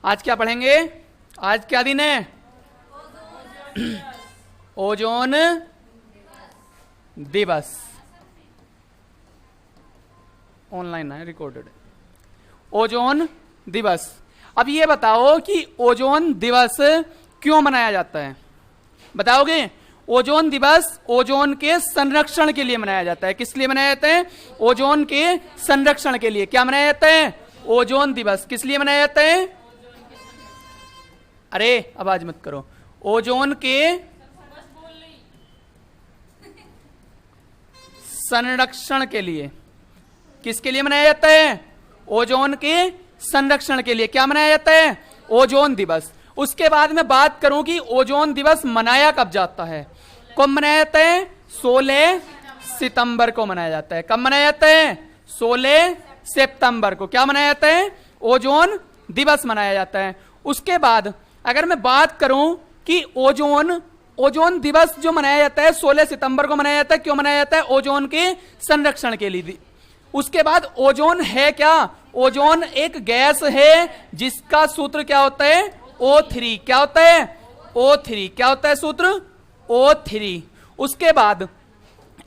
आज क्या पढ़ेंगे? आज क्या दिन है? ओजोन दिवस। ऑनलाइन है, रिकॉर्डेड। ओजोन दिवस। अब ये बताओ कि ओजोन दिवस क्यों मनाया जाता है? बताओगे? ओजोन दिवस ओजोन के संरक्षण के लिए मनाया जाता है। किस लिए मनाया जाता है? ओजोन के संरक्षण के लिए। क्या मनाया जाता है? ओजोन दिवस किस लिए मनाया जाता है? अरे आवाज मत करो। ओजोन के संरक्षण के लिए। किसके लिए मनाया जाता है? ओजोन के संरक्षण के लिए। क्या मनाया जाता है? ओजोन दिवस। उसके बाद में बात करूं कि ओजोन दिवस मनाया कब जाता है? कब मनाया जाता है? 16 सितंबर को मनाया जाता है। कब मनाया जाता है? 16 सितंबर को। क्या मनाया जाता है? ओजोन दिवस मनाया जाता है। उसके बाद अगर मैं बात करूं कि ओजोन दिवस जो मनाया जाता है 16 सितंबर को मनाया जाता है, क्यों मनाया जाता है? ओजोन के संरक्षण के लिए। उसके बाद ओजोन है क्या? ओजोन एक गैस है जिसका सूत्र क्या होता है? O3। क्या होता है? O3। क्या होता है सूत्र? O3। उसके बाद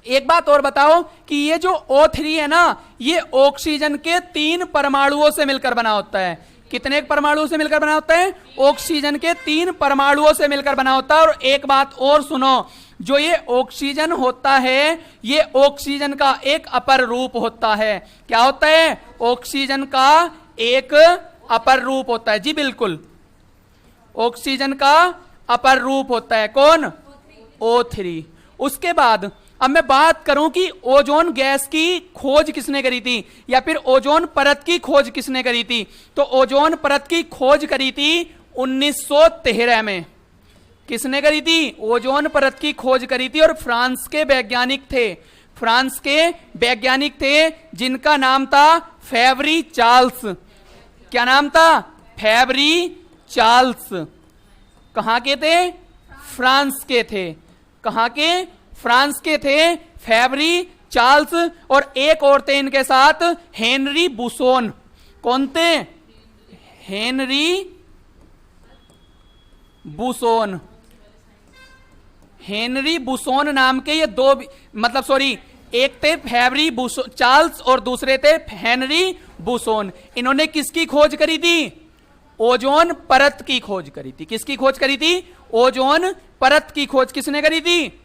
एक बात और बताओ कि ये जो O3 है ना, ये ऑक्सीजन के 3 परमाणुओं से मिलकर बना होता है। कितने परमाणुओं से मिलकर बना होता है? ऑक्सीजन के 3 परमाणुओं से मिलकर बना होता है। और एक बात और सुनो, जो ये ऑक्सीजन होता है, ये ऑक्सीजन का एक अपर रूप होता है। क्या होता है? ऑक्सीजन का एक अपर रूप होता है। जी बिल्कुल, ऑक्सीजन का अपर रूप होता है। कौन? O3। उसके बाद अब मैं बात करूं कि ओजोन गैस की खोज किसने करी थी, या फिर ओजोन परत की खोज किसने करी थी? तो ओजोन परत की खोज करी थी 1913 में। किसने करी थी? ओजोन परत की खोज करी थी। और फ्रांस के वैज्ञानिक थे। फ्रांस के वैज्ञानिक थे जिनका नाम था फेब्री चार्ल्स। क्या नाम था? फेब्री चार्ल्स। कहां के थे? फ्रांस के थे। कहां के? फ्रांस के थे फेब्री चार्ल्स। और एक और थे इनके साथ, हेनरी बुसोन। कौन थे? हेनरी बुसोन। हेनरी बुसोन नाम के ये दो, मतलब सॉरी, एक थे फेब्री चार्ल्स और दूसरे थे हेनरी बुसोन। इन्होंने किसकी खोज करी थी? ओजोन परत की खोज करी थी। किसकी खोज करी थी? ओजोन परत की खोज किसने करी थी?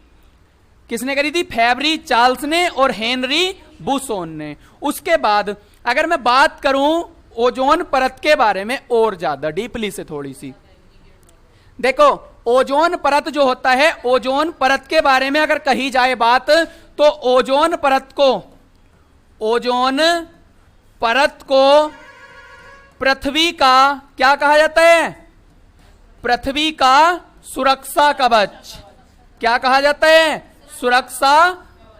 किसने करी थी? फेब्री चार्ल्स ने और हेनरी बुसोन ने। उसके बाद अगर मैं बात करूं ओजोन परत के बारे में और ज्यादा डीपली से थोड़ी सी, देखो ओजोन परत जो होता है, ओजोन परत के बारे में अगर कही जाए बात, तो ओजोन परत को पृथ्वी का क्या कहा जाता है? पृथ्वी का सुरक्षा कवच। क्या कहा जाता है? सुरक्षा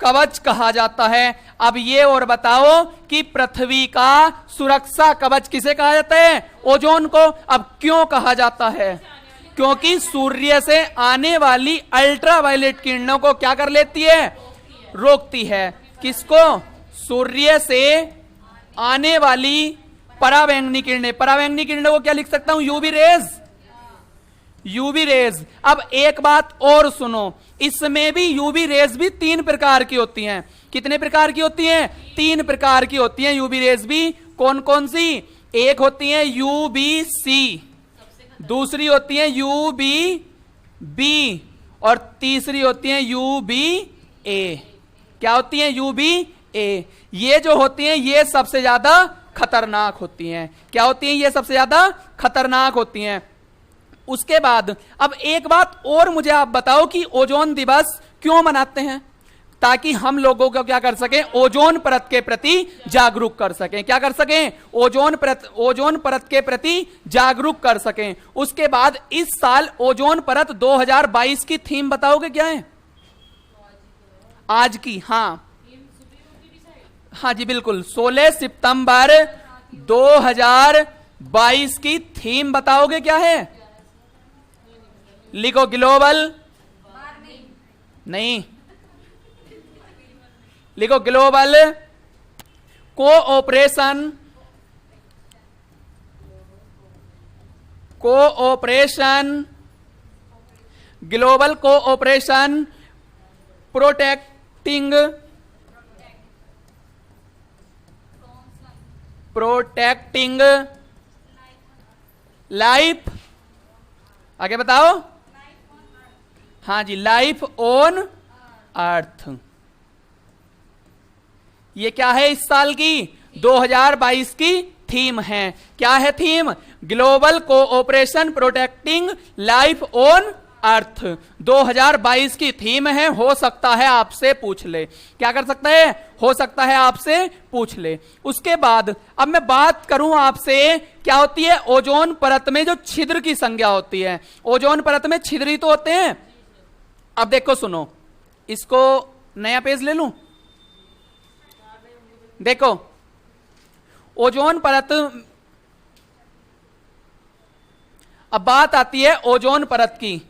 कवच कहा जाता है। अब ये और बताओ कि पृथ्वी का सुरक्षा कवच किसे कहा जाता है? ओजोन को। अब क्यों कहा जाता है? क्योंकि सूर्य से आने वाली अल्ट्रावायलेट किरणों को क्या कर लेती है? रोकती है। किसको? सूर्य से आने वाली पराबैंगनी किरणें। पराबैंगनी किरणों को क्या लिख सकता हूं? UV rays. UV rays. अब एक बात और सुनो, इसमें भी यूवी रेज भी 3 प्रकार की होती हैं। कितने प्रकार की होती हैं? 3 प्रकार की होती हैं यूवी रेज भी। कौन कौन सी? एक होती है यूबीसी, दूसरी होती है यूबी और तीसरी होती है यूबीए। क्या होती है? यूबीए। ये जो होती हैं ये सबसे ज्यादा खतरनाक होती हैं। क्या होती हैं? ये सबसे ज्यादा खतरनाक होती हैं। उसके बाद अब एक बात और मुझे आप बताओ कि ओजोन दिवस क्यों मनाते हैं? ताकि हम लोगों को क्या कर सकें? ओजोन परत के प्रति जागरूक कर सकें। क्या कर सकें? ओजोन परत के प्रति जागरूक कर सकें। उसके बाद इस साल ओजोन परत 2022 की थीम बताओगे क्या है? आज की? हाँ जी बिल्कुल, 16 सितंबर 2022 की थीम बताओगे क्या है? लिखो। ग्लोबल नहीं, लिखो global cooperation cooperation, global cooperation protecting life, आगे बताओ। हाँ जी, लाइफ ऑन अर्थ। ये क्या है इस साल की 2022 की थीम है। क्या है theme? Global cooperation protecting life on earth 2022 की थीम है। हो सकता है आपसे पूछ ले। क्या कर सकता है? हो सकता है आपसे पूछ ले। उसके बाद अब मैं बात करूं आपसे, क्या होती है ओजोन परत में जो छिद्र की संख्या होती है। ओजोन परत में छिद्र ही तो होते हैं। अब देखो सुनो, इसको नया पेज ले लूं। देखो ओजोन परत, अब बात आती है ओजोन परत की।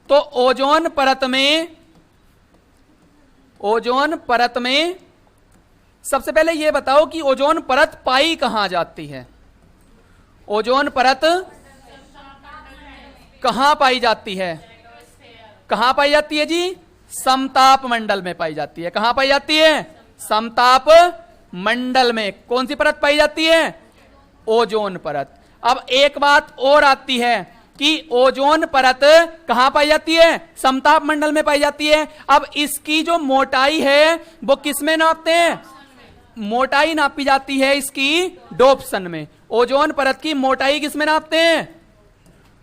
तो ओजोन परत में सबसे पहले यह बताओ कि ओजोन परत पाई कहां जाती है। ओजोन परत कहां पाई जाती है? कहां पाई जाती है जी? समताप मंडल में पाई जाती है। कहां पाई जाती है? समताप मंडल में। कौन सी परत पाई जाती है? ओजोन परत। अब एक बात और आती है कि ओजोन परत कहां पाई जाती है? समताप मंडल में पाई जाती है। अब इसकी जो मोटाई है वो किस में नापते हैं? मोटाई नापी जाती है इसकी डोप्सन में। ओजोन परत की मोटाई किस में नापते हैं?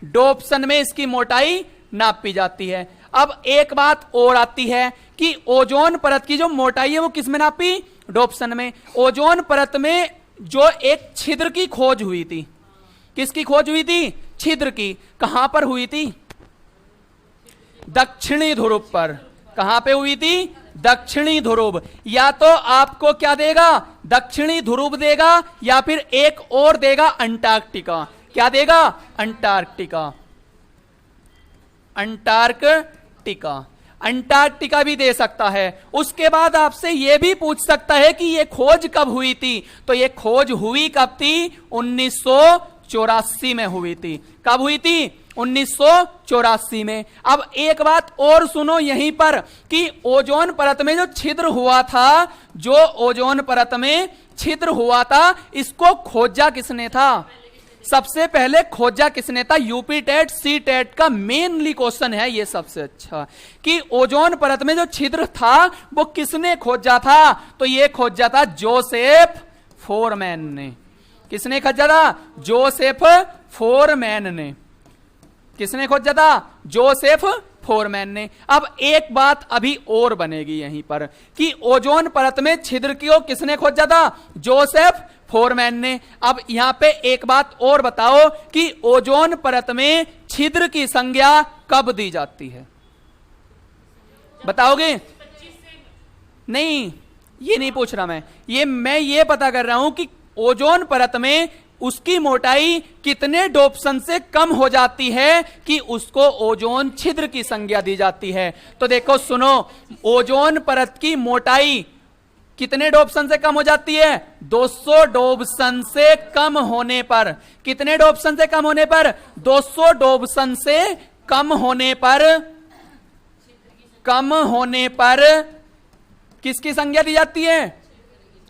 डोप्सन में इसकी मोटाई नापी जाती है। अब एक बात और आती है कि ओजोन परत की जो मोटाई है वो किस में नापी? डोप्सन में। ओजोन परत में जो एक छिद्र की खोज हुई थी, किसकी खोज हुई थी? छिद्र की। कहां पर हुई थी? दक्षिणी ध्रुव पर। कहां पे हुई थी? दक्षिणी ध्रुव। या तो आपको क्या देगा? दक्षिणी ध्रुव देगा, या फिर एक और देगा अंटार्कटिका। क्या देगा? अंटार्कटिका। अंटार्कटिका भी दे सकता है। उसके बाद आपसे यह भी पूछ सकता है कि यह खोज कब हुई थी। तो यह खोज हुई कब थी? 1984 में हुई थी। कब हुई थी? 1984 में। अब एक बात और सुनो यहीं पर कि ओजोन परत में जो छिद्र हुआ था, ओजोन परत में छिद्र हुआ था, इसको खोजा किसने था? सबसे पहले खोजा किसने था? यूपी टेट सी टेट का मेनली क्वेश्चन है ये सबसे अच्छा, कि ओजोन परत में जो छिद्र था वो किसने खोजा था? तो ये खोजा था जोसेफ फोरमैन ने। किसने खोजा था? जोसेफ फोरमैन ने। किसने खोजा था? जोसेफ फोरमैन ने। अब एक बात अभी और बनेगी यहीं पर कि ओजोन परत में छिद्र को किसने खोजा था? जोसेफ फोरमैन ने। अब यहां पे एक बात और बताओ कि ओजोन परत में छिद्र की संज्ञा कब दी जाती है? बताओगे? नहीं, ये नहीं पूछ रहा मैं ये पता कर रहा हूं कि ओजोन परत में उसकी मोटाई कितने डोप्सन से कम हो जाती है कि उसको ओजोन छिद्र की संज्ञा दी जाती है। तो देखो सुनो, ओजोन परत की मोटाई कितने डोप्सन से कम हो जाती है? 200 डोप्सन से कम होने पर। कितने डोप्सन से कम होने पर? 200 डोप्सन से कम होने पर किसकी संज्ञा दी जाती है?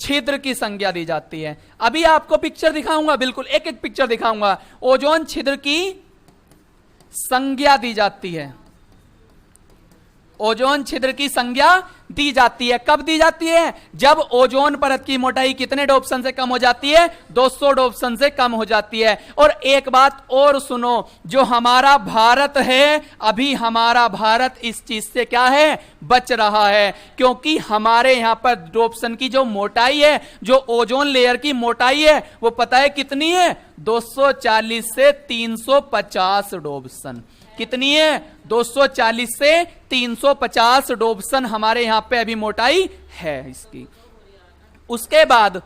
छिद्र की संज्ञा दी जाती है। अभी आपको पिक्चर दिखाऊंगा, बिल्कुल एक एक पिक्चर दिखाऊंगा। ओजोन छिद्र की संज्ञा दी जाती है। ओजोन छिद्र की संज्ञा दी जाती है। कब दी जाती है? जब ओजोन परत की मोटाई कितने डोप्सन से कम हो जाती है? 200 डोप्सन से कम हो जाती है। और एक बात और सुनो, जो हमारा भारत है, अभी हमारा भारत इस चीज से क्या है? बच रहा है, क्योंकि हमारे यहां पर डोप्सन की जो मोटाई है, जो ओजोन लेयर की मोटाई है, वो पता है कितनी है? 240 से 350 डोप्सन। कितनी है? 240 से 350 डोप्सन हमारे यहां पे अभी मोटाई है इसकी। उसके बाद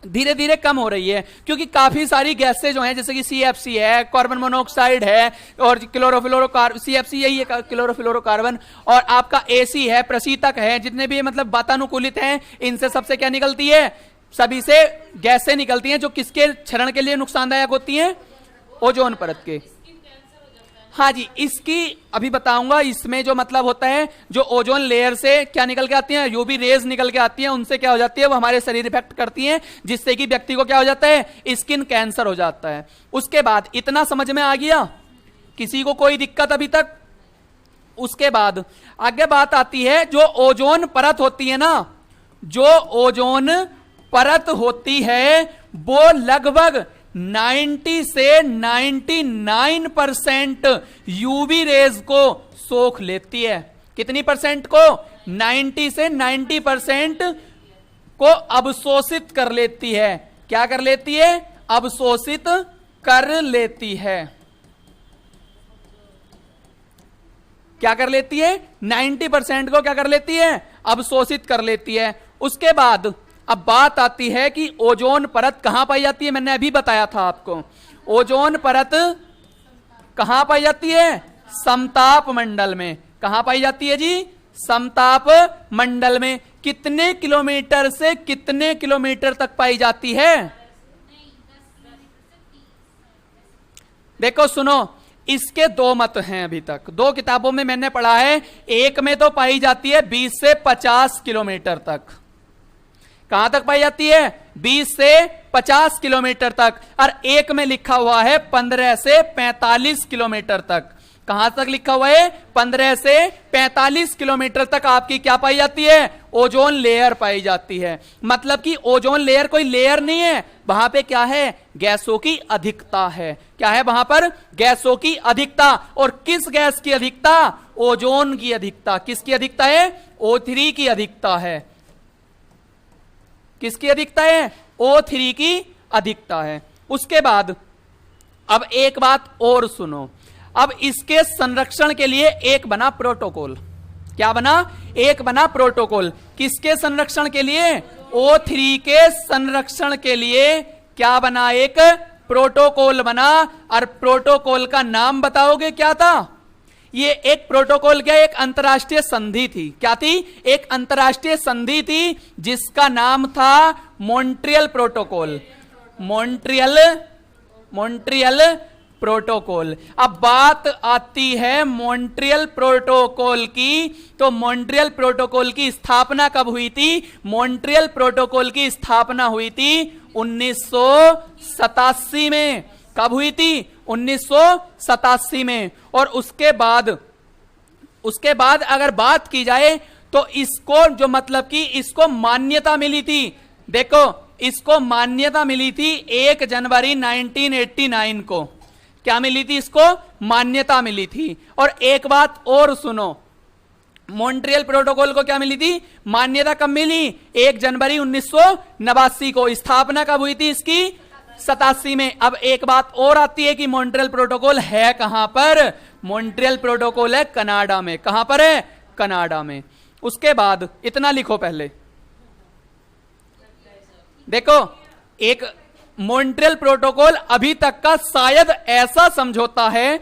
धीरे धीरे कम हो रही है, क्योंकि काफी सारी गैसें जो हैं, जैसे कि CFC है, कार्बन मोनोऑक्साइड है, और क्लोरोफ्लोरोकार्बन, CFC यही है क्लोरोफ्लोरोकार्बन, और आपका AC है, प्रशीतक है, जितने भी मतलब वातानुकूलित हैं, इनसे सबसे क्या निकलती है? सभी से गैसें निकलती हैं जो किसके क्षरण के लिए नुकसानदायक होती हैं? ओजोन परत के। हाँ जी, इसकी अभी बताऊंगा। इसमें जो मतलब होता है, जो ओजोन लेयर से क्या निकल के आती है, यूवी रेज निकल के आती है, उनसे क्या हो जाती है, वो हमारे शरीर इफेक्ट करती हैं, जिससे कि व्यक्ति को क्या हो जाता है, स्किन कैंसर हो जाता है। उसके बाद इतना समझ में आ गया, किसी को कोई दिक्कत अभी तक? उसके बाद आगे बात आती है, जो ओजोन परत होती है ना, जो ओजोन परत होती है वो लगभग 90 से 99% यूवी रेज को सोख लेती है। कितनी परसेंट को? 90 से 90% को अवशोषित कर लेती है। क्या कर लेती है? अवशोषित कर लेती है। क्या कर लेती है? 90% को क्या कर लेती है? अवशोषित कर लेती है। उसके बाद अब बात आती है कि ओजोन परत कहां पाई जाती है। मैंने अभी बताया था आपको, ओजोन परत कहां पाई जाती है? समताप मंडल में। कहां पाई जाती है जी? समताप मंडल में। कितने किलोमीटर से कितने किलोमीटर तक पाई जाती है? देखो सुनो, इसके दो मत हैं। अभी तक दो किताबों में मैंने पढ़ा है। एक में तो पाई जाती है 20 से 50 किलोमीटर तक। कहां तक पाई जाती है? 20 से 50 किलोमीटर तक। और एक में लिखा हुआ है 15 से 45 किलोमीटर तक। कहां तक लिखा हुआ है? 15 से 45 किलोमीटर तक आपकी क्या पाई जाती है? ओजोन लेयर पाई जाती है। मतलब कि ओजोन लेयर कोई लेयर नहीं है, वहां पे क्या है? गैसों की अधिकता है। क्या है वहां पर? गैसों की अधिकता। और किस गैस की अधिकता? ओजोन की अधिकता। किसकी अधिकता है? O3 की अधिकता है। किसकी अधिकता है? O3 की अधिकता है। उसके बाद अब एक बात और सुनो। अब इसके संरक्षण के लिए एक बना प्रोटोकॉल। क्या बना? एक बना प्रोटोकॉल। किसके संरक्षण के लिए? O3 के संरक्षण के लिए क्या बना? एक प्रोटोकॉल बना। और प्रोटोकॉल का नाम बताओगे क्या था? ये एक प्रोटोकॉल क्या? एक अंतरराष्ट्रीय संधि थी। क्या थी? एक अंतरराष्ट्रीय संधि थी जिसका नाम था मॉन्ट्रियल प्रोटोकॉल। Montreal protocol. अब बात आती है मॉन्ट्रियल प्रोटोकॉल की, तो मॉन्ट्रियल प्रोटोकॉल की स्थापना कब हुई थी? मॉन्ट्रियल प्रोटोकॉल की स्थापना हुई थी 1987 में। कब हुई थी? 1987 में। और उसके बाद अगर बात की जाए तो इसको जो मतलब कि इसको मान्यता मिली थी। देखो, इसको मान्यता मिली थी 1 जनवरी 1989 को। क्या मिली थी? इसको मान्यता मिली थी। और एक बात और सुनो, मॉन्ट्रियल प्रोटोकॉल को क्या मिली थी? मान्यता कब मिली? 1 जनवरी 1989 को। स्थापना कब हुई थी इसकी? 87 में। अब एक बात और आती है कि मॉन्ट्रियल प्रोटोकॉल है कहां पर? मॉन्ट्रियल प्रोटोकॉल है कनाडा में। कहां पर है? कनाडा में। उसके बाद इतना लिखो पहले, देखो, एक मॉन्ट्रियल प्रोटोकॉल अभी तक का शायद ऐसा समझौता है।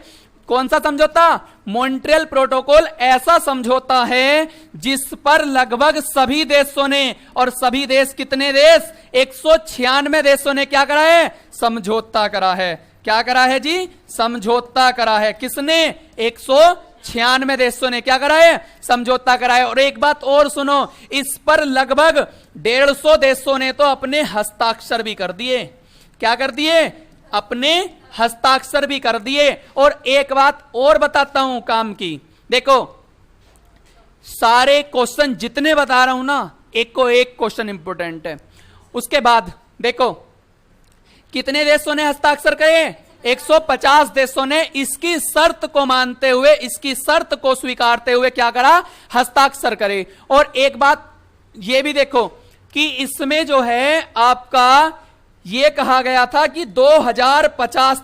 कौन सा समझौता? मॉन्ट्रियल प्रोटोकॉल ऐसा समझौता है जिस पर लगभग सभी देशों ने, और सभी देश कितने देश? 196 देशों ने क्या करा है? समझौता करा है। क्या करा है जी? समझौता करा है। किसने? 196 देशों ने क्या करा है? समझौता करा है। और एक बात और सुनो, इस पर लगभग 150 देशों ने तो अपने हस्ताक्षर भी कर दिए। क्या कर दिए? अपने हस्ताक्षर भी कर दिए। और एक बात और बताता हूं काम की। देखो, सारे क्वेश्चन जितने बता रहा हूं ना, एक को एक क्वेश्चन इंपोर्टेंट है। उसके बाद देखो, कितने देशों ने हस्ताक्षर करे? 150 देशों ने इसकी शर्त को मानते हुए, इसकी शर्त को स्वीकारते हुए क्या करा? हस्ताक्षर करे। और एक बात यह भी देखो कि इसमें जो है आपका ये कहा गया था कि 2050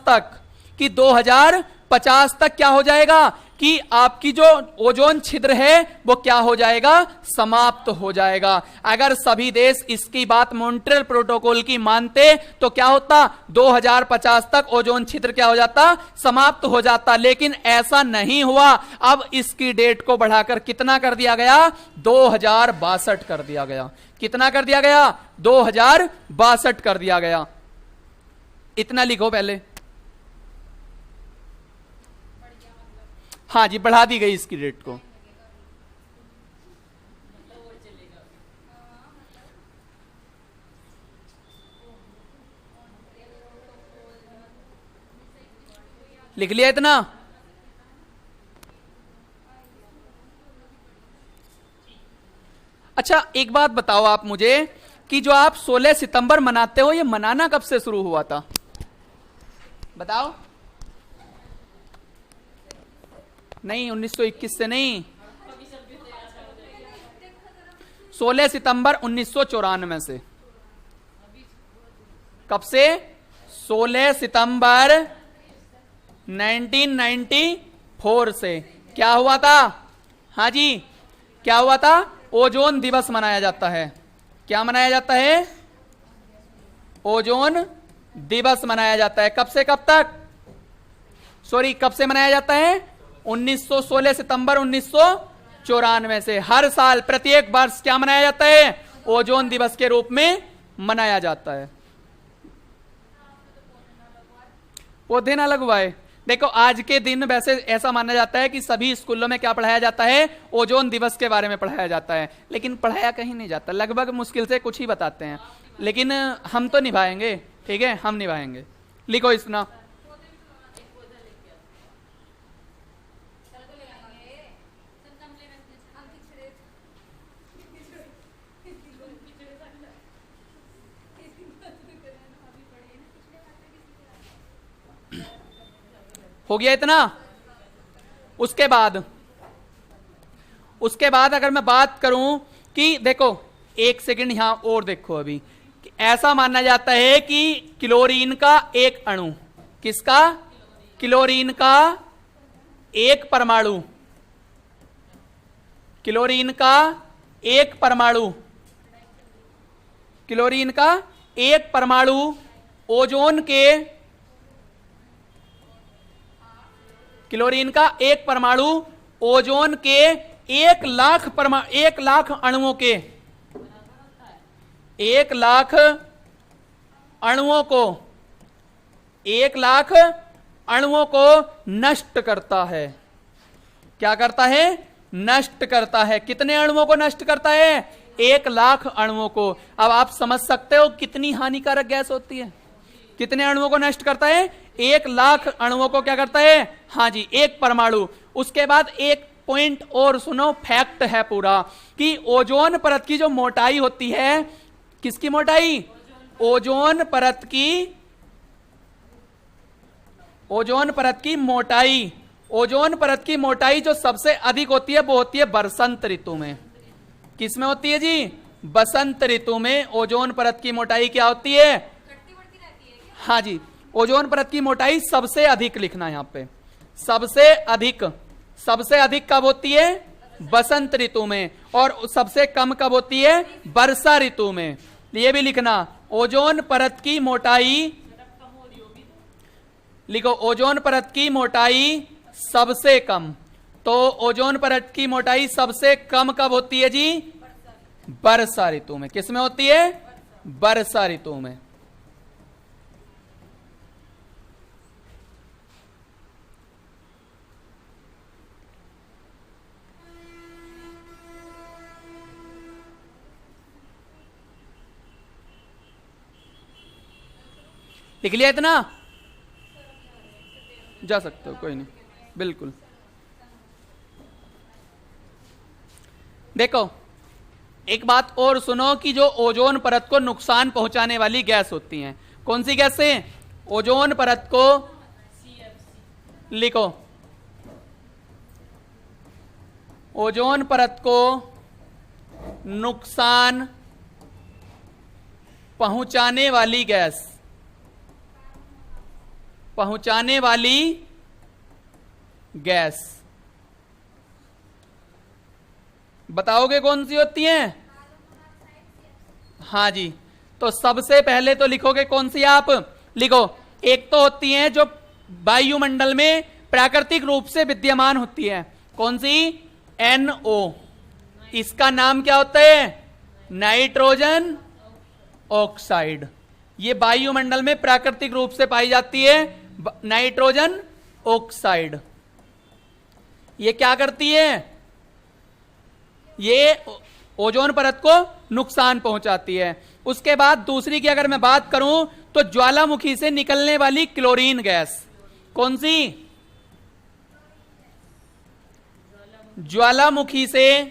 तक क्या हो जाएगा? कि आपकी जो ओजोन छिद्र है वो क्या हो जाएगा? समाप्त हो जाएगा। अगर सभी देश इसकी बात मॉन्ट्रियल प्रोटोकॉल की मानते तो क्या होता? 2050 तक ओजोन छिद्र क्या हो जाता? समाप्त हो जाता। लेकिन ऐसा नहीं हुआ। अब इसकी डेट को बढ़ाकर कितना कर दिया गया? 2062 कर दिया गया। कितना कर दिया गया? 2062 कर दिया गया। इतना लिखो पहले। हाँ जी, बढ़ा दी गई इसकी डेट को। लिख लिया इतना? अच्छा, एक बात बताओ आप मुझे कि जो आप 16 सितंबर मनाते हो, ये मनाना कब से शुरू हुआ था? बताओ। नहीं, 1921 से नहीं, 16 सितंबर 1994 से। कब से? 16 सितंबर 1994 से। क्या हुआ था? हाँ जी, क्या हुआ था? ओजोन दिवस मनाया जाता है। क्या मनाया जाता है? ओजोन दिवस मनाया जाता है। कब से कब तक? सॉरी, कब से मनाया जाता है? 16 सितंबर 1994 से। हर साल, प्रत्येक वर्ष क्या मनाया जाता है? ओजोन दिवस के रूप में मनाया जाता है। पौधे ना लगवाए। देखो, आज के दिन वैसे ऐसा माना जाता है कि सभी स्कूलों में क्या पढ़ाया जाता है? ओजोन दिवस के बारे में पढ़ाया जाता है, लेकिन पढ़ाया कहीं नहीं जाता। लगभग मुश्किल से कुछ ही बताते हैं, लेकिन हम तो निभाएंगे। ठीक है, हम निभाएंगे। लिखो इसना। हो गया इतना? उसके बाद अगर मैं बात करूं कि देखो, एक सेकंड यहां और देखो। अभी ऐसा माना जाता है कि क्लोरीन का एक अणु, किसका? क्लोरीन का एक परमाणु, क्लोरीन का एक परमाणु, क्लोरीन का एक परमाणु ओजोन के, क्लोरीन का एक परमाणु ओजोन के 1 लाख अणुओं के, 1 लाख अणुओं को, 1 लाख अणुओं को नष्ट करता है। क्या करता है? नष्ट करता है। कितने अणुओं को नष्ट करता है? 1 लाख अणुओं को। अब आप समझ सकते हो कितनी हानिकारक गैस होती है। कितने अणुओं को नष्ट करता है? 1 लाख अणुओं को क्या करता है? हाँ जी, एक परमाणु। उसके बाद एक पॉइंट और सुनो, फैक्ट है पूरा, कि ओजोन परत की जो मोटाई होती है, किसकी मोटाई? ओजोन परत की, ओजोन परत की मोटाई, ओजोन परत की मोटाई जो सबसे अधिक होती है वो होती है बसंत ऋतु में। किसमें होती है जी? बसंत ऋतु में ओजोन परत की मोटाई क्या होती है? हाँ जी, ओजोन परत की मोटाई सबसे अधिक लिखना यहां पे, सबसे अधिक। सबसे अधिक कब होती है? बसंत ऋतु में। और सबसे कम कब होती है? वर्षा ऋतु में। ये भी लिखना, ओजोन परत की मोटाई, लिखो, ओजोन परत की मोटाई सबसे कम। तो ओजोन परत की मोटाई सबसे कम कब होती है जी? वर्षा ऋतु में। किसमें होती है? वर्षा ऋतु में। लिख लिया इतना? जा सकते हो, कोई नहीं, बिल्कुल। देखो, एक बात और सुनो कि जो ओजोन परत को नुकसान पहुंचाने वाली गैस होती हैं, कौन सी गैसें? ओजोन परत को, लिखो, ओजोन परत को नुकसान पहुंचाने वाली गैस, पहुंचाने वाली गैस बताओगे कौन सी होती हैं? हाँ जी, तो सबसे पहले तो लिखोगे कौन सी? आप लिखो, एक तो होती हैं जो वायुमंडल में प्राकृतिक रूप से विद्यमान होती है। कौन सी? NO। इसका नाम क्या होता है? Nitrogen oxide. ये वायुमंडल में प्राकृतिक रूप से पाई जाती है, नाइट्रोजन ऑक्साइड। ये क्या करती है? ये ओजोन परत को नुकसान पहुंचाती है। उसके बाद दूसरी की अगर मैं बात करूं तो ज्वालामुखी से निकलने वाली क्लोरीन गैस, कौन सी? ज्वालामुखी से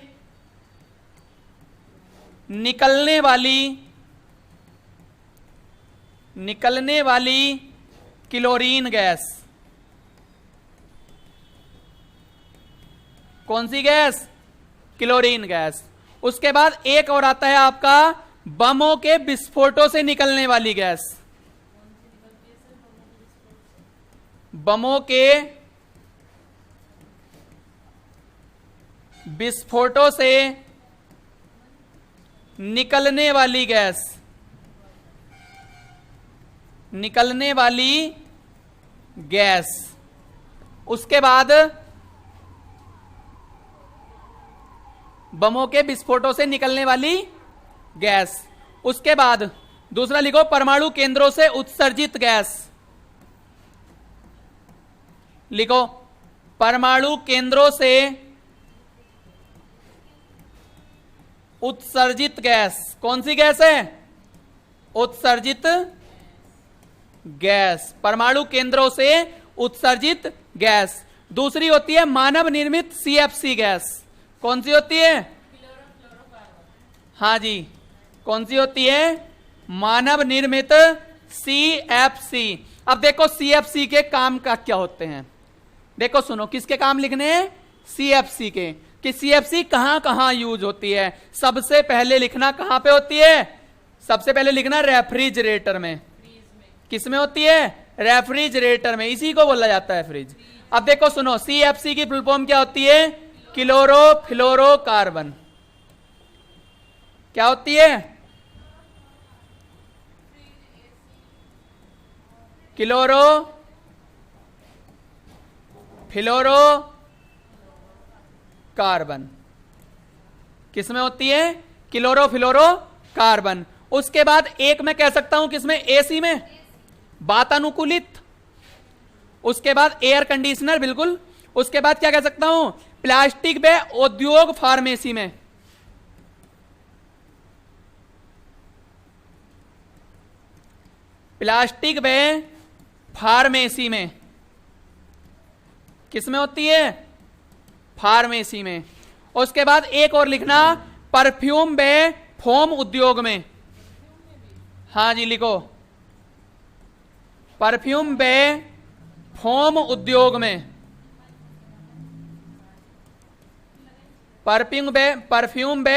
निकलने वाली क्लोरीन गैस, कौन सी गैस? Chlorine gas. उसके बाद एक और आता है आपका बमों के विस्फोटों से निकलने वाली गैस, बमों के विस्फोटों से निकलने वाली गैस, निकलने वाली गैस। उसके बाद बमों के विस्फोटों से निकलने वाली गैस। उसके बाद दूसरा लिखो परमाणु केंद्रों से उत्सर्जित गैस, लिखो परमाणु केंद्रों से उत्सर्जित गैस। कौन सी गैस है? उत्सर्जित गैस, परमाणु केंद्रों से उत्सर्जित गैस। दूसरी होती है मानव निर्मित CFC गैस। कौन सी होती है? हाँ जी, कौन सी होती है? मानव निर्मित CFC। अब देखो CFC के काम का क्या होते हैं, देखो सुनो, किसके काम लिखने हैं? CFC के, कि CFC कहां कहां यूज होती है। सबसे पहले लिखना कहां पे होती है? सबसे पहले लिखना रेफ्रिजरेटर में। किस में होती है? रेफ्रिजरेटर में, इसी को बोला जाता है फ्रिज। अब देखो सुनो, CFC की फुल फॉर्म क्या होती है? क्लोरोफ्लोरोकार्बन। क्या होती है? क्लोरोफ्लोरोकार्बन। किस में होती है? क्लोरोफ्लोरोकार्बन। उसके बाद एक मैं कह सकता हूं किसमें? AC में, वातानुकूलित। उसके बाद एयर कंडीशनर, बिल्कुल। उसके बाद क्या कह सकता हूं? प्लास्टिक व उद्योग फार्मेसी में। प्लास्टिक व फार्मेसी में। किसमें होती है? फार्मेसी में। उसके बाद एक और लिखना परफ्यूम व फोम उद्योग में। हाँ जी, लिखो परफ्यूम व फोम उद्योग में। परफ्यूम व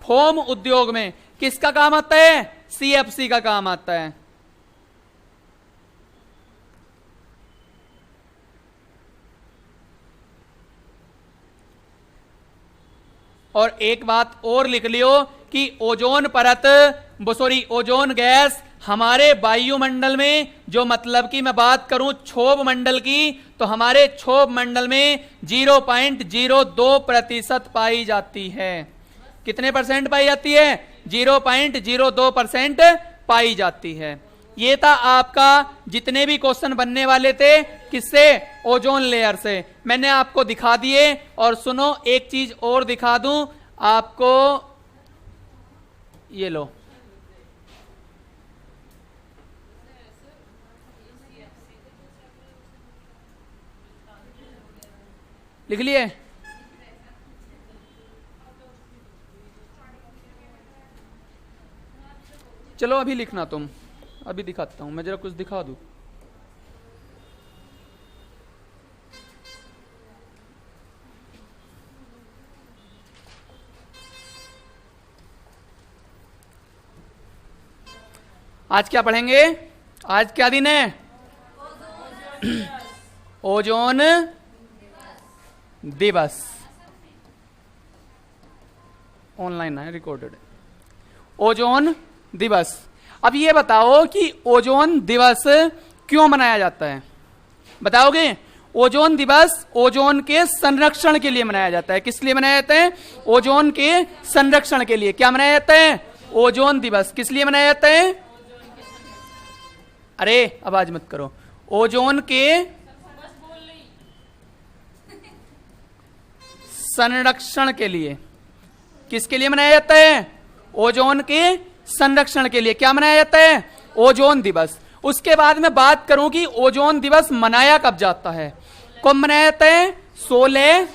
फोम उद्योग में किसका काम आता है? CFC का काम आता है। और एक बात और लिख लियो कि ओजोन परत, ओजोन गैस हमारे वायुमंडल में, जो मतलब कि मैं बात करूं क्षोभ मंडल की, तो हमारे क्षोभ मंडल में 0.02% पाई जाती है। कितने % पाई जाती है? 0.02% पाई जाती है। ये था आपका जितने भी क्वेश्चन बनने वाले थे, किससे? ओजोन लेयर से। मैंने आपको दिखा दिए। और सुनो, एक चीज और दिखा दूं आपको, ये लो, लिख लिए? चलो अभी लिखना तुम, अभी दिखाता हूं मैं, जरा कुछ दिखा दूं। आज क्या पढ़ेंगे? आज क्या दिन है? ओजोन दिवस। ऑनलाइन है, रिकॉर्डेड है। ओजोन दिवस। अब ये बताओ कि ओजोन दिवस क्यों मनाया जाता है? बताओगे? ओजोन दिवस ओजोन के संरक्षण के लिए मनाया जाता है। किस लिए मनाया जाता है? ओजोन के संरक्षण के लिए। क्या मनाया जाता है? ओजोन दिवस किस लिए मनाया जाता है? अरे आवाज मत करो। ओजोन के संरक्षण के लिए। किसके लिए मनाया जाता है? ओजोन के संरक्षण के लिए। क्या मनाया जाता है? ओजोन दिवस। उसके बाद मैं बात करूं कि ओजोन दिवस मनाया कब जाता है। कब मनाया जाता है? 16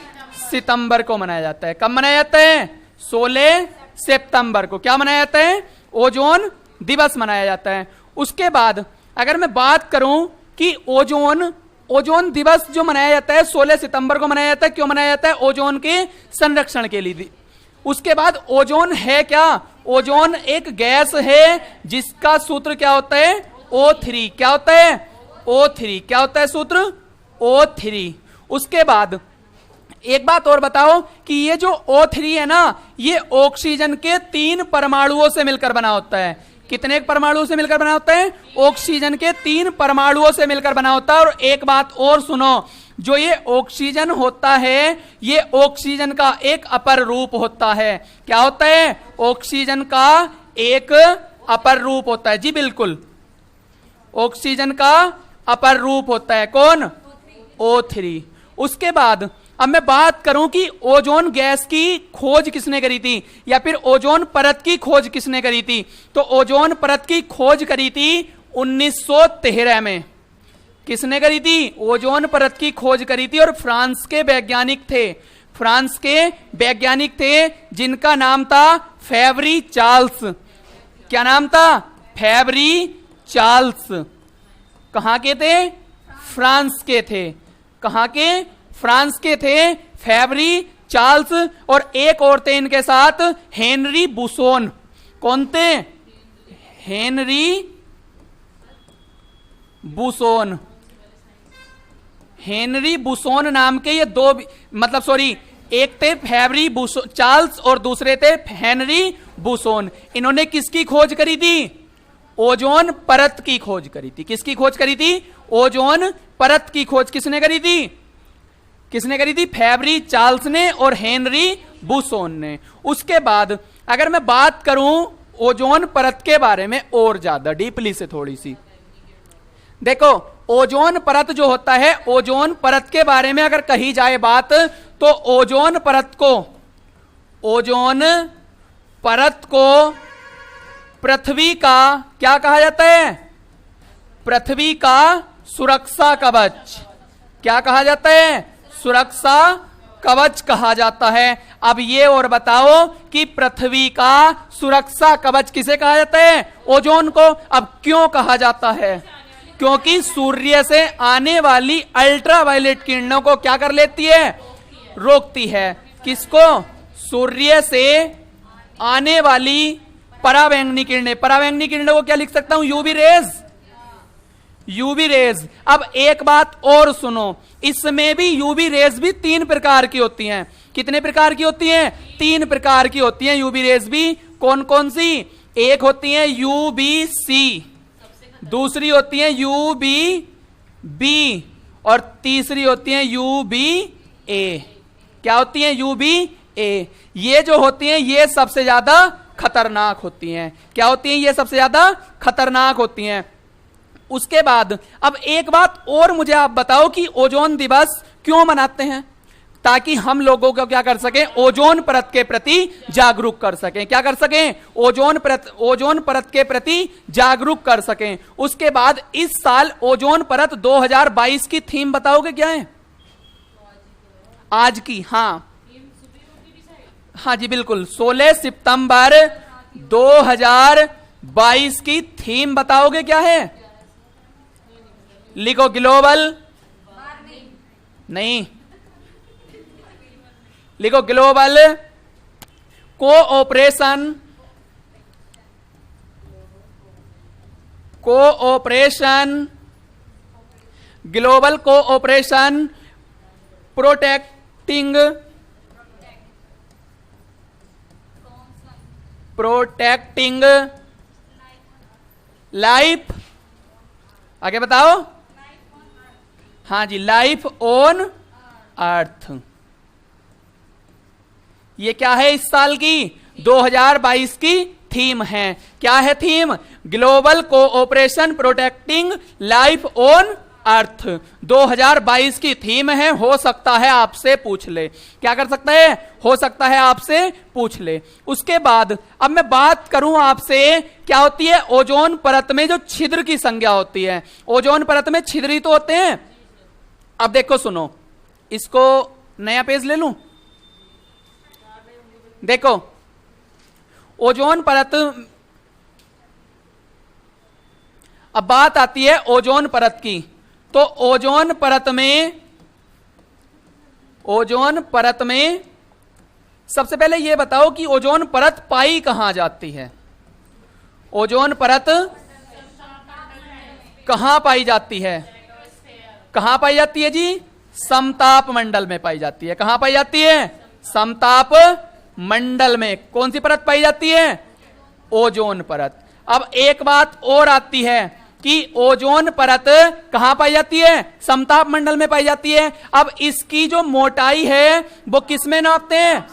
सितंबर को मनाया जाता है। कब मनाया जाता है? 16 सितंबर को क्या मनाया जाता है? ओजोन दिवस मनाया जाता है। उसके बाद अगर मैं बात करूं कि ओजोन दिवस जो मनाया जाता है 16 सितंबर को मनाया जाता है, क्यों मनाया जाता है? ओजोन के संरक्षण के लिए। उसके बाद ओजोन है क्या? ओजोन एक गैस है जिसका सूत्र क्या होता है? O3। क्या होता है? O3। क्या होता है सूत्र? O3। उसके बाद एक बात और बताओ कि ये जो O3 है ना, ये ऑक्सीजन के 3 परमाणुओं से मिलकर बना होता है। कितने परमाणुओं से मिलकर बना होता है? ऑक्सीजन के 3 परमाणुओं से मिलकर बना होता है। और एक बात और सुनो, जो ये ऑक्सीजन होता है, ये ऑक्सीजन का एक अपर रूप होता है। क्या होता है? ऑक्सीजन का एक अपर रूप होता है। जी बिल्कुल, ऑक्सीजन का अपर रूप होता है। कौन? O3। उसके बाद अब मैं बात करूं कि ओजोन गैस की खोज किसने करी थी, या फिर ओजोन परत की खोज किसने करी थी। तो ओजोन परत की खोज करी थी 1913 में। किसने करी थी? ओजोन परत की खोज करी थी और फ्रांस के वैज्ञानिक थे। फ्रांस के वैज्ञानिक थे जिनका नाम था फेब्री चार्ल्स। क्या नाम था? फेब्री चार्ल्स। कहां के थे? फ्रांस के थे। कहां के? फ्रांस के थे फेब्री चार्ल्स। और एक और थे इनके साथ, हेनरी बुसोन। कौन थे? हेनरी बुसोन। हेनरी बुसोन नाम के ये दो, मतलब सॉरी, एक थे फेब्री चार्ल्स और दूसरे थे हेनरी बुसोन। इन्होंने किसकी खोज करी थी? ओजोन परत की खोज करी थी। किसकी खोज करी थी? ओजोन परत की खोज किसने करी थी? किसने करी थी? फेब्री चार्ल्स ने और हेनरी बुसोन ने। उसके बाद अगर मैं बात करूं ओजोन परत के बारे में और ज्यादा डीपली से थोड़ी सी, देखो ओजोन परत जो होता है, ओजोन परत के बारे में अगर कही जाए बात, तो ओजोन परत को पृथ्वी का क्या कहा जाता है? पृथ्वी का सुरक्षा कवच। क्या कहा जाता है? सुरक्षा कवच कहा जाता है। अब ये और बताओ कि पृथ्वी का सुरक्षा कवच किसे कहा जाता है? ओजोन को। अब क्यों कहा जाता है? क्योंकि सूर्य से आने वाली अल्ट्रावायलेट किरणों को क्या कर लेती है? रोकती है। किसको? सूर्य से आने वाली पराबैंगनी किरणें। पराबैंगनी किरणों को क्या लिख सकता हूं? UV rays. UV rays. अब एक बात और सुनो, इसमें भी यूवी रेज भी 3 प्रकार की होती हैं। कितने प्रकार की होती हैं? 3 प्रकार की होती हैं यूवी रेज भी। कौन कौन सी? एक होती है यूवीसी, दूसरी होती है यूवीबी और तीसरी होती है यूवीए। क्या होती है? यूवीए। ये जो होती हैं ये सबसे ज्यादा खतरनाक होती हैं। क्या होती हैं? ये सबसे ज्यादा खतरनाक होती हैं। उसके बाद अब एक बात और मुझे आप बताओ कि ओजोन दिवस क्यों मनाते हैं? ताकि हम लोगों को क्या कर सकें? ओजोन परत के प्रति जागरूक कर सकें। क्या कर सकें? ओजोन परत के प्रति जागरूक कर सकें। उसके बाद इस साल ओजोन परत 2022 की थीम बताओगे क्या है? आज की? हाँ जी बिल्कुल, 16 सितंबर 2022 की थीम बताओगे क्या है? लिखो। ग्लोबल नहीं, लिखो global cooperation global cooperation protecting life. आगे बताओ। हाँ जी, लाइफ ऑन अर्थ। ये क्या है? इस साल की 2022 की थीम है। क्या है theme? Global cooperation protecting life on earth 2022 की थीम है, हो सकता है आपसे पूछ ले। क्या कर सकता है? हो सकता है आपसे पूछ ले। उसके बाद अब मैं बात करूं आपसे, क्या होती है ओजोन परत में जो छिद्र की संख्या होती है। ओजोन परत में छिद्र ही तो होते हैं। अब देखो सुनो, इसको नया पेज ले लूं। देखो ओजोन परत, अब बात आती है ओजोन परत की। तो ओजोन परत में सबसे पहले यह बताओ कि ओजोन परत पाई कहां जाती है। ओजोन परत कहां पाई जाती है? कहां पाई जाती है जी? समताप मंडल में पाई जाती है। कहां पाई जाती है? समताप मंडल में। कौन सी परत पाई जाती है? ओजोन परत। अब एक बात और आती है कि ओजोन परत कहां पाई जाती है? समताप मंडल में पाई जाती है। अब इसकी जो मोटाई है वो किस में नापते हैं?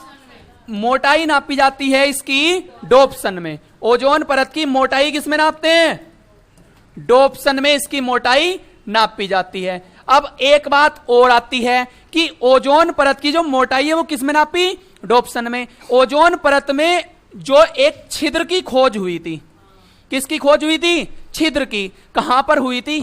मोटाई नापी जाती है इसकी डोप्सन में। ओजोन परत की मोटाई किस में नापते हैं? डोप्सन में इसकी मोटाई नापी जाती है। अब एक बात और आती है कि ओजोन परत की जो मोटाई है वो किस में नापी? डोप्सन में। ओजोन परत में जो एक छिद्र की खोज हुई थी, किसकी खोज हुई थी? छिद्र की। कहां पर हुई थी?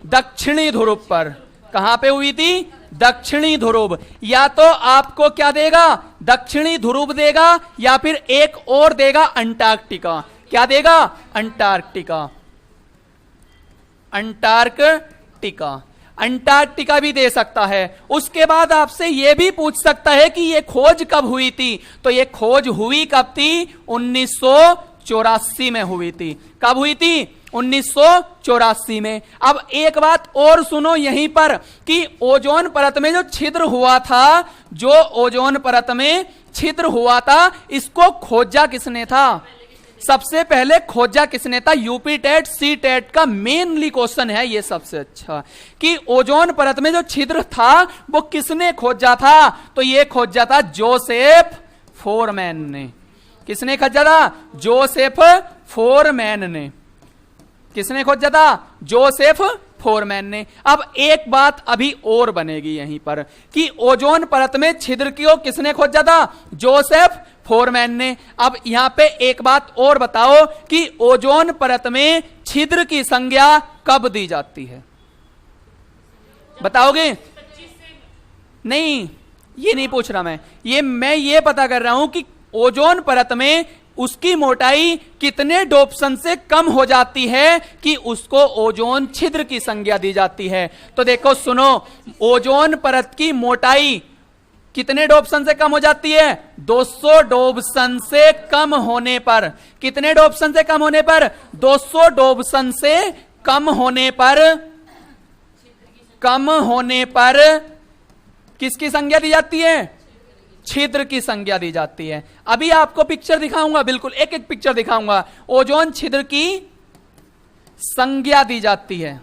दक्षिणी ध्रुव पर। कहां पे हुई थी? दक्षिणी ध्रुव। या तो आपको क्या देगा? दक्षिणी ध्रुव देगा, या फिर एक और देगा अंटार्कटिका। क्या देगा? अंटार्कटिका। अंटार्कटिका अंटार्कटिका भी दे सकता है। उसके बाद आपसे यह भी पूछ सकता है कि यह खोज कब हुई थी। तो यह खोज हुई कब थी? 1984 में हुई थी। कब हुई थी? 1984 में। अब एक बात और सुनो यहीं पर कि ओजोन परत में जो छिद्र हुआ था, जो ओजोन परत में छिद्र हुआ था, इसको खोजा किसने था? सबसे पहले खोजा किसने था? यूपी टेट सी टेट का मेनली क्वेश्चन है ये सबसे अच्छा, कि ओजोन परत में जो छिद्र था वो किसने खोजा था? तो ये खोजा था जोसेफ फोरमैन ने। किसने खोजा था? जोसेफ फोरमैन ने। किसने खोजा था? जोसेफ फोरमैन ने। अब एक बात अभी और बनेगी यहीं पर कि ओजोन परत में छिद्र को किसने खोजा था? जोसेफ फोरमैन ने। अब यहां पे एक बात और बताओ कि ओजोन परत में छिद्र की संज्ञा कब दी जाती है? बताओगे? नहीं, ये नहीं पूछ रहा मैं ये पता कर रहा हूं कि ओजोन परत में उसकी मोटाई कितने डोप्सन से कम हो जाती है कि उसको ओजोन छिद्र की संज्ञा दी जाती है। तो देखो सुनो, ओजोन परत की मोटाई कितने डोप्सन से कम हो जाती है? 200 डोप्सन से कम होने पर। कितने डोप्सन से कम होने पर? 200 डोप्सन से कम होने पर किसकी संज्ञा दी जाती है? छिद्र की संज्ञा दी जाती है। अभी आपको पिक्चर दिखाऊंगा, बिल्कुल एक एक पिक्चर दिखाऊंगा। ओजोन छिद्र की संज्ञा दी जाती है।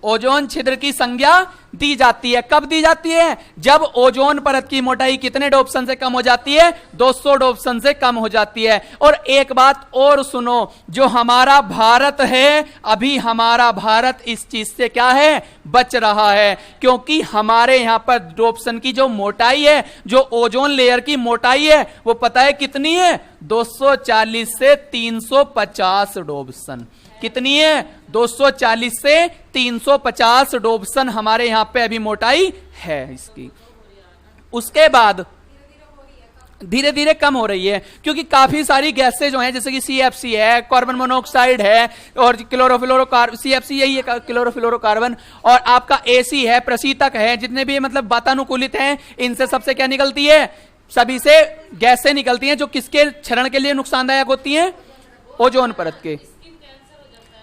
ओजोन छिद्र की संज्ञा दी जाती है। कब दी जाती है? जब ओजोन परत की मोटाई कितने डोप्सन से कम हो जाती है? 200 डोप्सन से कम हो जाती है। और एक बात और सुनो, जो हमारा भारत है, अभी हमारा भारत इस चीज से क्या है? बच रहा है, क्योंकि हमारे यहां पर डोप्सन की जो मोटाई है, जो ओजोन लेयर की मोटाई है, वो पता है कितनी है? 240 से 350 डोप्सन। कितनी है? 240 से 350 डोप्सन हमारे यहां पे अभी मोटाई है इसकी। उसके बाद धीरे धीरे कम हो रही है, क्योंकि काफी सारी गैसें जो हैं, जैसे कि CFC है, कार्बन मोनोऑक्साइड है, और क्लोरोफ्लोरोकार्बन, CFC यही है क्लोरोफ्लोरोकार्बन, और आपका AC है, प्रशीतक है, जितने भी मतलब वातानुकूलित हैं, इनसे सबसे क्या निकलती है? सभी से गैसें निकलती हैं जो किसके क्षरण के लिए नुकसानदायक होती हैं? ओजोन परत के।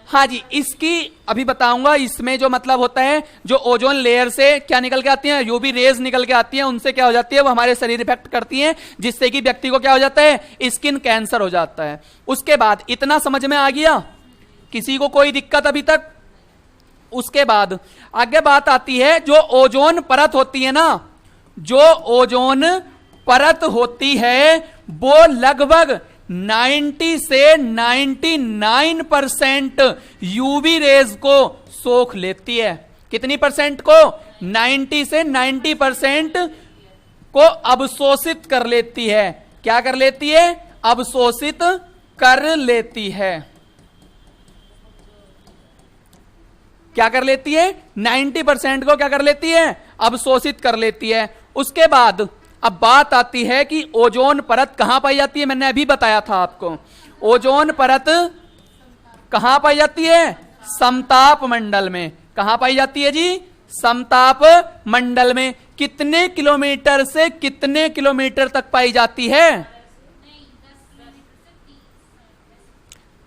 हाँ जी, इसकी अभी बताऊंगा। इसमें जो मतलब होता है, जो ओजोन लेयर से क्या निकल के आती हैं? यूवी रेज निकल के आती हैं, उनसे क्या हो जाती है? वो हमारे शरीर इफेक्ट करती हैं, जिससे कि व्यक्ति को क्या हो जाता है? स्किन कैंसर हो जाता है। उसके बाद इतना समझ में आ गया? किसी को कोई दिक्कत अभी तक? उसके बाद आगे बात आती है, जो ओजोन परत होती है ना, जो ओजोन परत होती है वो लगभग 90 से 99% यूवी रेज को सोख लेती है। कितनी परसेंट को? 90 से 90% को अवशोषित कर लेती है। क्या कर लेती है? अवशोषित कर लेती है। क्या कर लेती है? 90% को क्या कर लेती है? अवशोषित कर लेती है। उसके बाद अब बात आती है कि ओजोन परत कहां पाई जाती है। मैंने अभी बताया था आपको, ओजोन परत कहां पाई जाती है? समताप मंडल में। कहां पाई जाती है जी? समताप मंडल में। कितने किलोमीटर से कितने किलोमीटर तक पाई जाती है?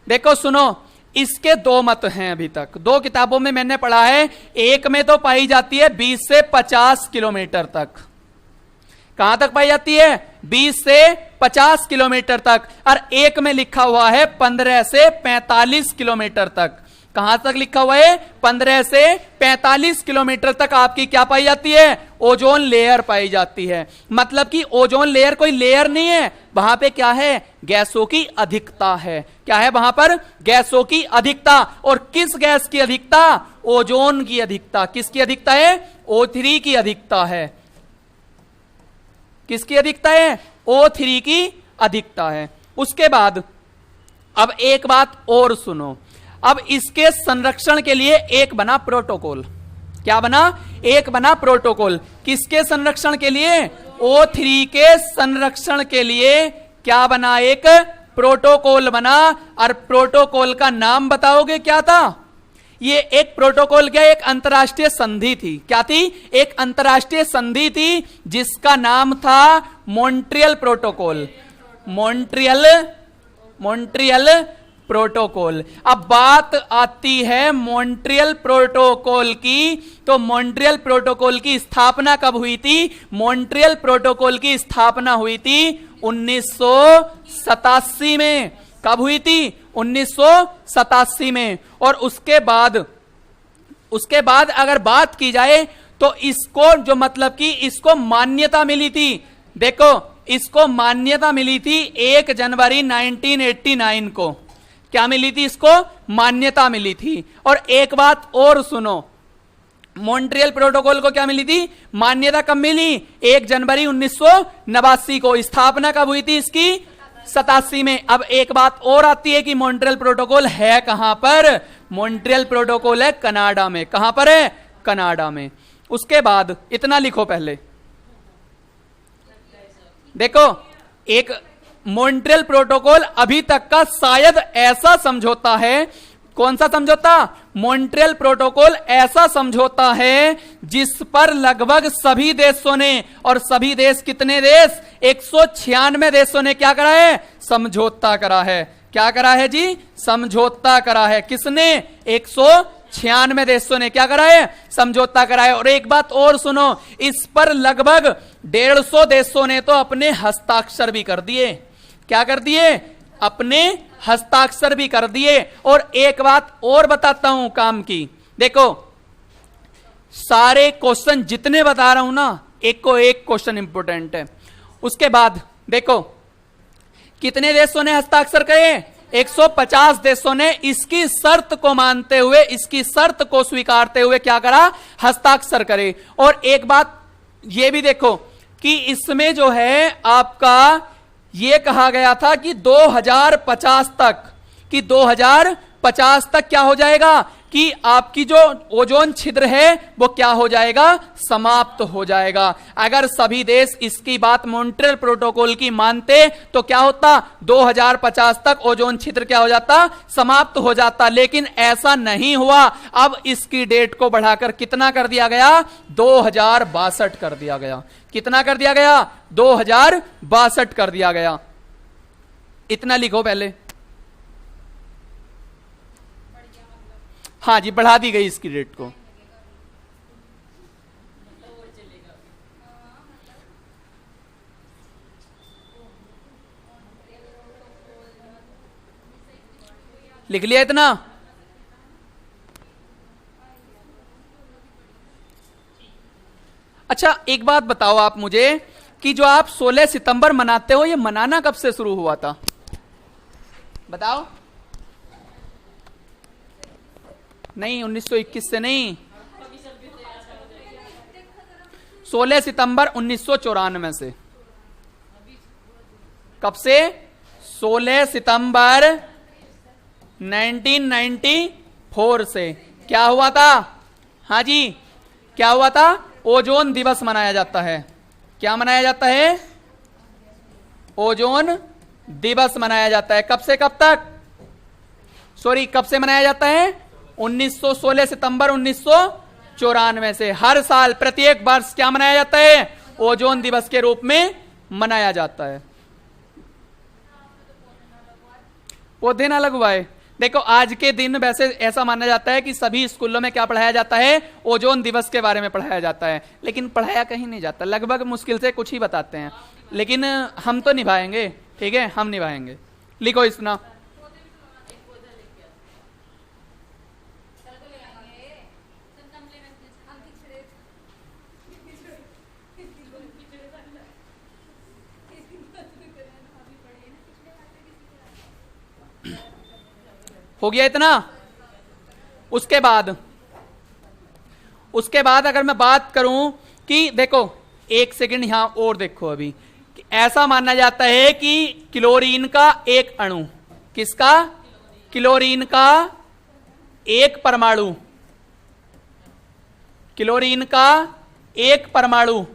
देखो सुनो, इसके दो मत हैं अभी तक, दो किताबों में मैंने पढ़ा है। एक में तो पाई जाती है 20 से 50 किलोमीटर तक। कहां तक पाई जाती है? 20 से 50 किलोमीटर तक। और एक में लिखा हुआ है 15 से 45 किलोमीटर तक। कहां तक लिखा हुआ है? 15 से 45 किलोमीटर तक आपकी क्या पाई जाती है? ओजोन लेयर पाई जाती है। मतलब कि ओजोन लेयर कोई लेयर नहीं है, वहां पे क्या है? गैसों की अधिकता है। क्या है वहां पर? गैसों की अधिकता। और किस गैस की अधिकता? ओजोन की अधिकता। किसकी अधिकता है? O3 की अधिकता है। किसकी अधिकता है? O3 की अधिकता है। उसके बाद अब एक बात और सुनो, अब इसके संरक्षण के लिए एक बना प्रोटोकॉल। क्या बना? एक बना प्रोटोकॉल। किसके संरक्षण के लिए? O3 के संरक्षण के लिए क्या बना? एक प्रोटोकॉल बना। और प्रोटोकॉल का नाम बताओगे क्या था? ये एक प्रोटोकॉल क्या? एक अंतरराष्ट्रीय संधि थी। क्या थी? एक अंतरराष्ट्रीय संधि थी जिसका नाम था मॉन्ट्रियल प्रोटोकॉल। Montreal protocol. अब बात आती है मॉन्ट्रियल प्रोटोकॉल की, तो मॉन्ट्रियल प्रोटोकॉल की स्थापना कब हुई थी? मॉन्ट्रियल प्रोटोकॉल की स्थापना हुई थी 1987 में। कब हुई थी? 1987 में। और उसके बाद अगर बात की जाए तो इसको जो मतलब कि इसको मान्यता मिली थी। देखो, इसको मान्यता मिली थी 1 जनवरी 1989 को। क्या मिली थी? इसको मान्यता मिली थी। और एक बात और सुनो, मॉन्ट्रियल प्रोटोकॉल को क्या मिली थी? मान्यता कब मिली? 1 जनवरी 1989 को। स्थापना कब हुई थी इसकी? 87 में। अब एक बात और आती है कि मॉन्ट्रियल प्रोटोकॉल है कहां पर? मॉन्ट्रियल प्रोटोकॉल है कनाडा में। कहां पर है? कनाडा में। उसके बाद इतना लिखो पहले, देखो, एक मॉन्ट्रियल प्रोटोकॉल अभी तक का शायद ऐसा समझौता है। कौन सा समझौता? मॉन्ट्रियल प्रोटोकॉल ऐसा समझौता है जिस पर लगभग सभी देशों ने, और सभी देश कितने देश? 196 देशों ने क्या करा है? समझौता करा है। क्या करा है जी? समझौता करा है। किसने? 196 देशों ने क्या करा है? समझौता करा है। और एक बात और सुनो, इस पर लगभग 150 देशों ने तो अपने हस्ताक्षर भी कर दिए। क्या कर दिए? अपने हस्ताक्षर भी कर दिए। और एक बात और बताता हूं काम की, देखो, सारे क्वेश्चन जितने बता रहा हूं ना, एक को एक क्वेश्चन इंपोर्टेंट है। उसके बाद देखो, कितने देशों ने हस्ताक्षर करे? 150 देशों ने इसकी शर्त को मानते हुए, इसकी शर्त को स्वीकारते हुए क्या करा? हस्ताक्षर करे। और एक बात ये भी देखो कि इसमें जो है आपका ये कहा गया था कि 2050 तक क्या हो जाएगा? कि आपकी जो ओजोन छिद्र है वो क्या हो जाएगा? समाप्त हो जाएगा। अगर सभी देश इसकी बात मॉन्ट्रियल प्रोटोकॉल की मानते तो क्या होता? 2050 तक ओजोन छिद्र क्या हो जाता? समाप्त हो जाता। लेकिन ऐसा नहीं हुआ। अब इसकी डेट को बढ़ाकर कितना कर दिया गया? 2062 कर दिया गया। कितना कर दिया गया? 2062 कर दिया गया। इतना लिखो पहले। हाँ जी, बढ़ा दी गई इसकी डेट को। लिख लिया इतना? अच्छा, एक बात बताओ आप मुझे कि जो आप 16 सितंबर मनाते हो, ये मनाना कब से शुरू हुआ था? बताओ। नहीं, 1921 से नहीं, 16 सितंबर 1994 से। कब से? 16 सितंबर 1994 से। क्या हुआ था? हाँ जी, क्या हुआ था? ओजोन दिवस मनाया जाता है। क्या मनाया जाता है? ओजोन दिवस मनाया जाता है। कब से कब तक? सॉरी, कब से मनाया जाता है? 16 सितंबर 1994 से। हर साल, प्रत्येक वर्ष क्या मनाया जाता है? ओजोन दिवस के रूप में मनाया जाता है। पौधे ना लगवाए। देखो, आज के दिन वैसे ऐसा माना जाता है कि सभी स्कूलों में क्या पढ़ाया जाता है? ओजोन दिवस के बारे में पढ़ाया जाता है, लेकिन पढ़ाया कहीं नहीं जाता। लगभग मुश्किल से कुछ ही बताते हैं, लेकिन हम तो निभाएंगे। ठीक है, हम निभाएंगे। लिखो इसना। हो गया इतना? उसके बाद अगर मैं बात करूं कि देखो, एक सेकंड यहां और देखो। अभी ऐसा माना जाता है कि क्लोरीन का एक अणु, किसका? क्लोरीन का एक परमाणु, क्लोरीन का एक परमाणु,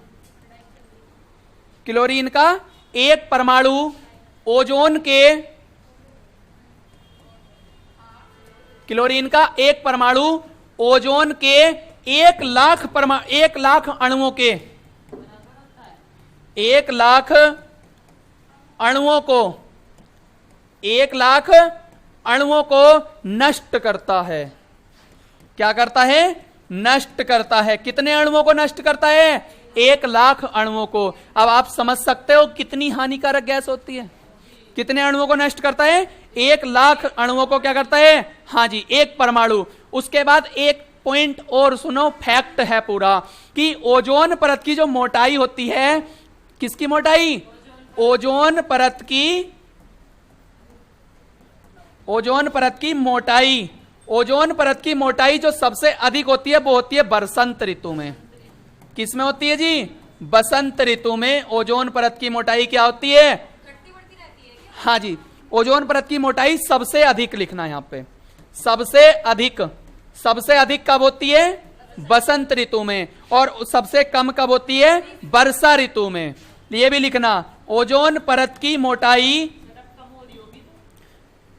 क्लोरीन का एक परमाणु ओजोन के, क्लोरीन का एक परमाणु ओजोन के 1 लाख अणुओं के, 1 लाख अणुओं को, 1 लाख अणुओं को नष्ट करता है। क्या करता है? नष्ट करता है। कितने अणुओं को नष्ट करता है? 1 लाख अणुओं को। अब आप समझ सकते हो कितनी हानिकारक गैस होती है। कितने अणुओं को नष्ट करता है? 1 लाख अणुओं को क्या करता है? हाँ जी, एक परमाणु। उसके बाद एक पॉइंट और सुनो, फैक्ट है पूरा, कि ओजोन परत की जो मोटाई होती है, किसकी मोटाई? ओजोन परत की, ओजोन परत की मोटाई, ओजोन परत की मोटाई जो सबसे अधिक होती है वो होती है बसंत ऋतु में। किसमें होती है जी? बसंत ऋतु में ओजोन परत की मोटाई क्या होती है? हाँ जी, ओजोन परत की मोटाई सबसे अधिक लिखना यहां पे, सबसे अधिक। सबसे अधिक कब होती है? बसंत ऋतु में। और सबसे कम कब होती है? वर्षा ऋतु में। ये भी लिखना, ओजोन परत की मोटाई,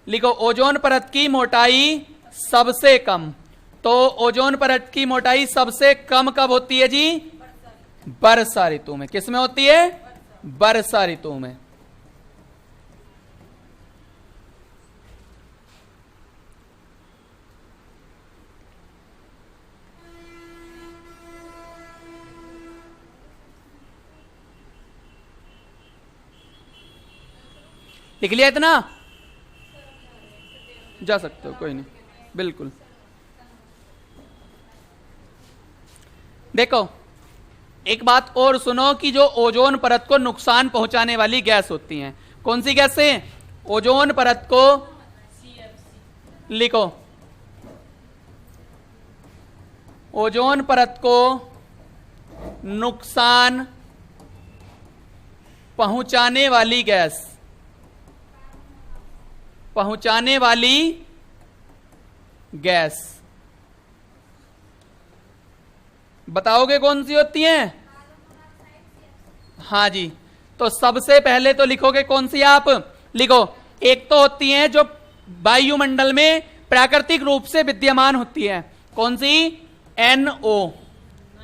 लिखो, ओजोन परत की मोटाई सबसे कम। तो ओजोन परत की मोटाई सबसे कम कब होती है जी? वर्षा ऋतु में। किसमें होती है? वर्षा ऋतु में। लिख लिया इतना? जा सकते हो, कोई नहीं, बिल्कुल। देखो, एक बात और सुनो कि जो ओजोन परत को नुकसान पहुंचाने वाली गैस होती हैं, कौन सी गैसें? ओजोन परत को, लिखो, ओजोन परत को नुकसान पहुंचाने वाली गैस, पहुंचाने वाली गैस बताओगे कौन सी होती हैं? हाँ जी, तो सबसे पहले तो लिखोगे कौन सी आप? लिखो, एक तो होती हैं जो वायुमंडल में प्राकृतिक रूप से विद्यमान होती है। कौन सी? NO।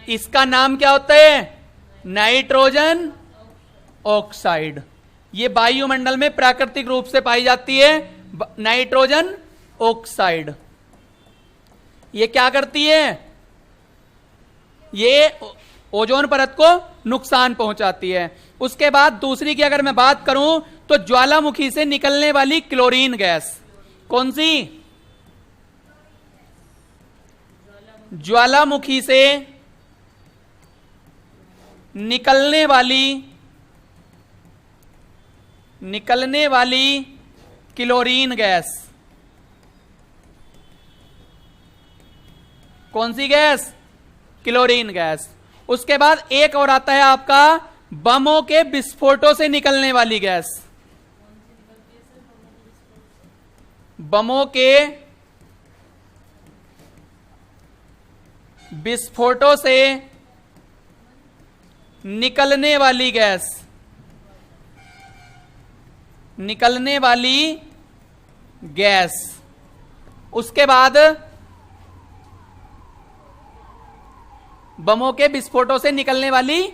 इसका नाम क्या होता है? Nitrogen oxide. ये वायुमंडल में प्राकृतिक रूप से पाई जाती है, नाइट्रोजन ऑक्साइड। ये क्या करती है? ये ओजोन परत को नुकसान पहुंचाती है। उसके बाद दूसरी की अगर मैं बात करूं तो ज्वालामुखी से निकलने वाली क्लोरीन गैस, कौन सी? ज्वालामुखी से निकलने वाली क्लोरीन गैस। कौन सी गैस? Chlorine gas. उसके बाद एक और आता है आपका बमों के विस्फोटों से निकलने वाली गैस। बमों के विस्फोटों से निकलने वाली गैस, निकलने वाली गैस। उसके बाद बमों के विस्फोटों से निकलने वाली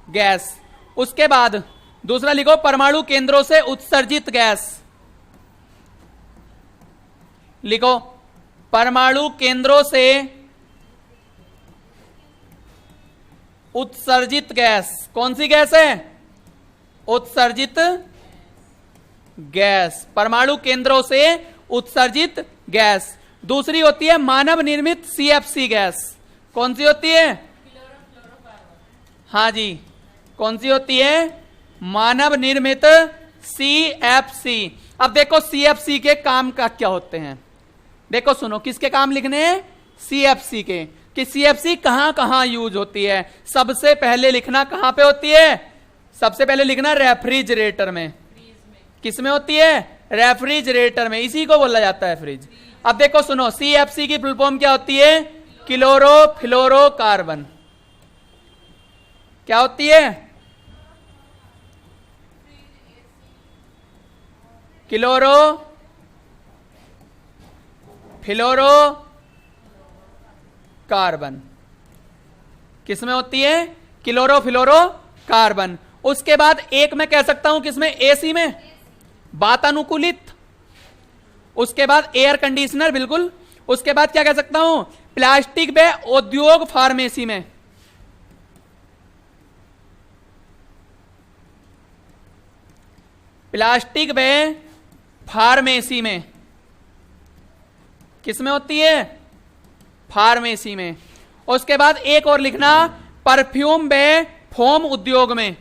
गैस। उसके बाद दूसरा लिखो परमाणु केंद्रों से उत्सर्जित गैस। लिखो परमाणु केंद्रों से उत्सर्जित गैस। कौन सी गैस है? उत्सर्जित गैस, परमाणु केंद्रों से उत्सर्जित गैस। दूसरी होती है मानव निर्मित सीएफसी गैस। कौन सी होती है? हाँ जी, कौन सी होती है? मानव निर्मित सीएफसी। अब देखो सीएफसी के काम का क्या होते हैं, देखो सुनो, किसके काम लिखने हैं? सीएफसी के, कि सीएफसी कहां कहां यूज होती है। सबसे पहले लिखना कहां पे होती है? सबसे पहले लिखना रेफ्रिजरेटर में। किस में होती है? रेफ्रिजरेटर में, इसी को बोला जाता है फ्रिज। अब देखो सुनो, सीएफसी की फुल फॉर्म क्या होती है? क्लोरोफ्लोरोकार्बन। क्या होती है? क्लोरो फ्लोरो कार्बन। किसमें होती है? Chlorofluoro carbon. उसके बाद एक मैं कह सकता हूं किसमें? एसी में, वातानुकूलित। उसके बाद एयर कंडीशनर, बिल्कुल। उसके बाद क्या कह सकता हूं? प्लास्टिक व उद्योग फार्मेसी में। प्लास्टिक व फार्मेसी में। किसमें होती है? फार्मेसी में। उसके बाद एक और लिखना परफ्यूम व फोम उद्योग में।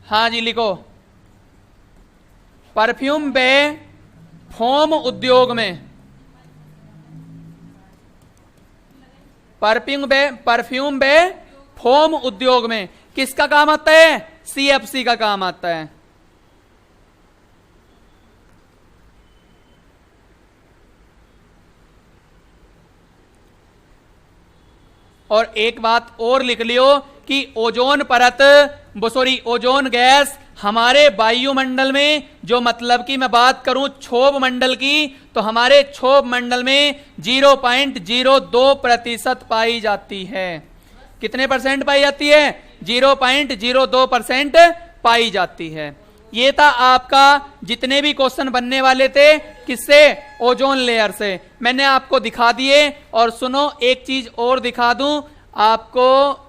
हाँ जी, लिखो परफ्यूम व फोम उद्योग में। परफ्यूम व फोम उद्योग में किसका काम आता है? सीएफसी का काम आता है। और एक बात और लिख लियो कि ओजोन परत, ओजोन गैस हमारे वायुमंडल में, जो मतलब कि मैं बात करूं क्षोभ मंडल की, तो हमारे क्षोभ मंडल में 0.02% पाई जाती है। कितने परसेंट पाई जाती है? 0.02% पाई जाती है। ये था आपका जितने भी क्वेश्चन बनने वाले थे, किससे? ओजोन लेयर से। मैंने आपको दिखा दिए। और सुनो, एक चीज और दिखा दूं आपको,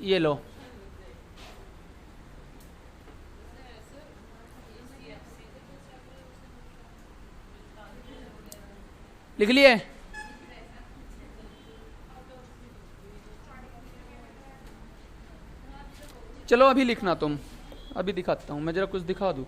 ये लो, लिख लिए? चलो अभी लिखना तुम, अभी दिखाता हूं मैं, जरा कुछ दिखा दूं।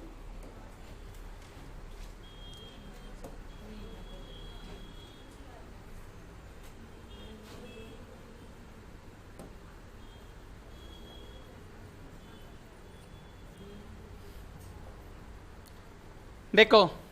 देखो